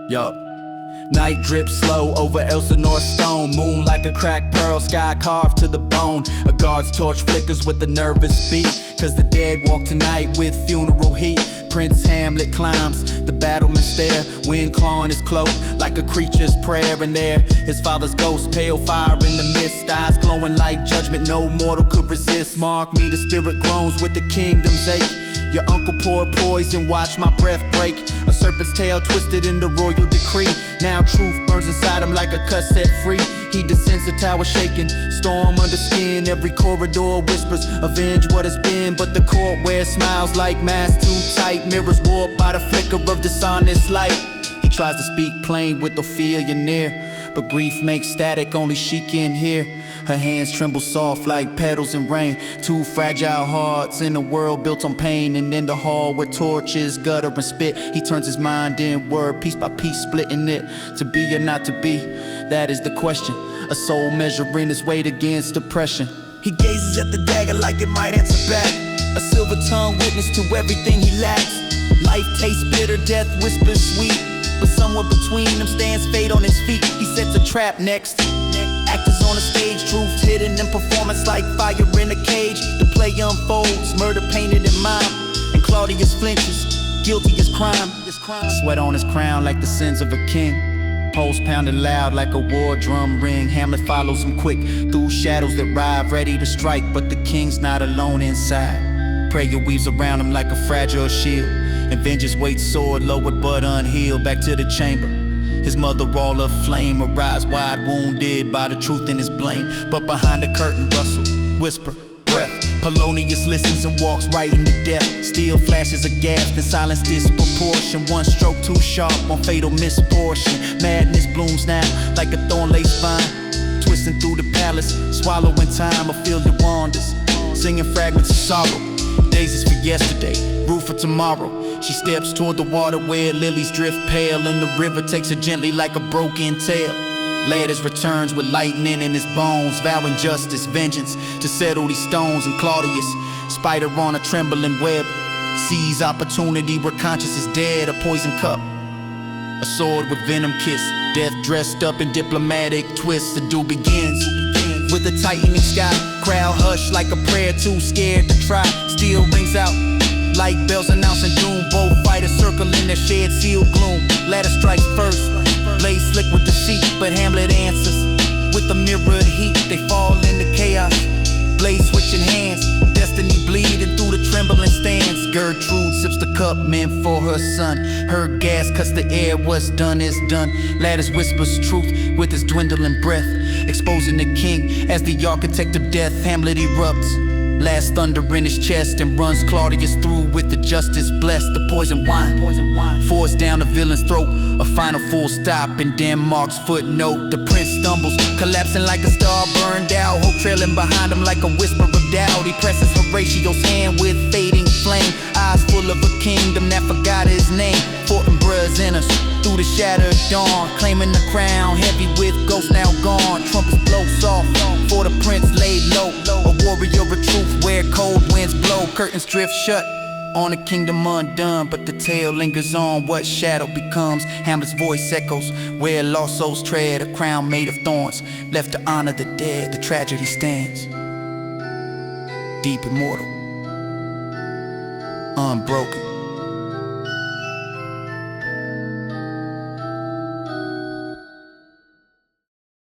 Yup. Night drips slow over Elsinore stone. Moon like a cracked pearl, sky carved to the bone. A guard's torch flickers with a nervous beat, cause the dead walk tonight with funeral heat. Prince Hamlet climbs the battlement stair, wind clawing his cloak like a creature's prayer. And there, his father's ghost, pale fire in the mist, eyes glowing like judgment no mortal could resist. Mark me, the spirit groans with the kingdom's ache. Your uncle poured poison, watch my breath break. A serpent's tail twisted in the royal decree. Now truth burns inside him like a cut set free. He descends the tower shaking, storm under skin. Every corridor whispers, avenge what has been. But the court wears smiles like masks too tight. Mirrors warped by the flicker of dishonest light. He tries to speak plain with Ophelia near, but grief makes static only she can hear. Her hands tremble soft like petals in rain. Two fragile hearts in a world built on pain. And in the hall where torches gutter and spit, he turns his mind inward, piece by piece, splitting it. To be or not to be, that is the question. A soul measuring its weight against oppression. He gazes at the dagger like it might answer back. A silver tongue witness to everything he lacks. Life tastes bitter, death whispers sweet, but somewhere between them stands fate on his feet. He sets a trap next. Actors on the stage, truth hidden in performance like fire in a cage. The play unfolds, murder painted in mime, and Claudius flinches, guilty as crime. Sweat on his crown like the sins of a king. Pulse pounded loud like a war drum ring. Hamlet follows him quick through shadows that rive, ready to strike, but the king's not alone inside. Prayer weaves around him like a fragile shield, and vengeance waits sword lowered but unhealed. Back to the chamber, his mother all aflame, her eyes wide wounded by the truth in his blame. But behind the curtain rustle, whisper, breath. Polonius listens and walks right into death. Steel flashes aghast in silence disproportion. One stroke too sharp on fatal misfortune. Madness blooms now like a thorn-laced vine, twisting through the palace, swallowing time. Ophelia wanders, singing fragments of sorrow. Daisies for yesterday, rue for tomorrow. She steps toward the water where lilies drift pale, and the river takes her gently like a broken tail. Ladders returns with lightning in his bones, vowing justice, vengeance to settle these stones. And Claudius, spider on a trembling web, sees opportunity where conscience is dead. A poison cup, a sword with venom kiss, death dressed up in diplomatic twists. The duel begins with a tightening sky, crowd hush like a prayer too scared to try. Steel rings out like bells announcing doom. Both fighters circle in their shared sealed gloom. Ladder strikes first, blade slick with deceit, but Hamlet answers with a mirrored heat. They fall into chaos, blade switching hands, destiny bleeding through the trembling stands. Gertrude sips the cup meant for her son. Her gas cuts the air, what's done is done. Ladders whispers truth with his dwindling breath, exposing the king as the architect of death. Hamlet erupts, last thunder in his chest, and runs Claudius through with the justice blessed. The poison wine forced down the villain's throat, a final full stop in Denmark's footnote. The prince stumbles, collapsing like a star burned out, hope trailing behind him like a whisper of doubt. He presses Horatio's hand with fading flame, eyes full of a kingdom that forgot his name. Fortinbras in us through the shattered dawn, claiming the crown heavy with ghosts now gone. Trumpets blow soft for the prince laid low, a warrior of truth where cold winds blow. Curtains drift shut on a kingdom undone, but the tale lingers on what shadow becomes. Hamlet's voice echoes where lost souls tread, a crown made of thorns left to honor the dead. The tragedy stands deep immortal, unbroken.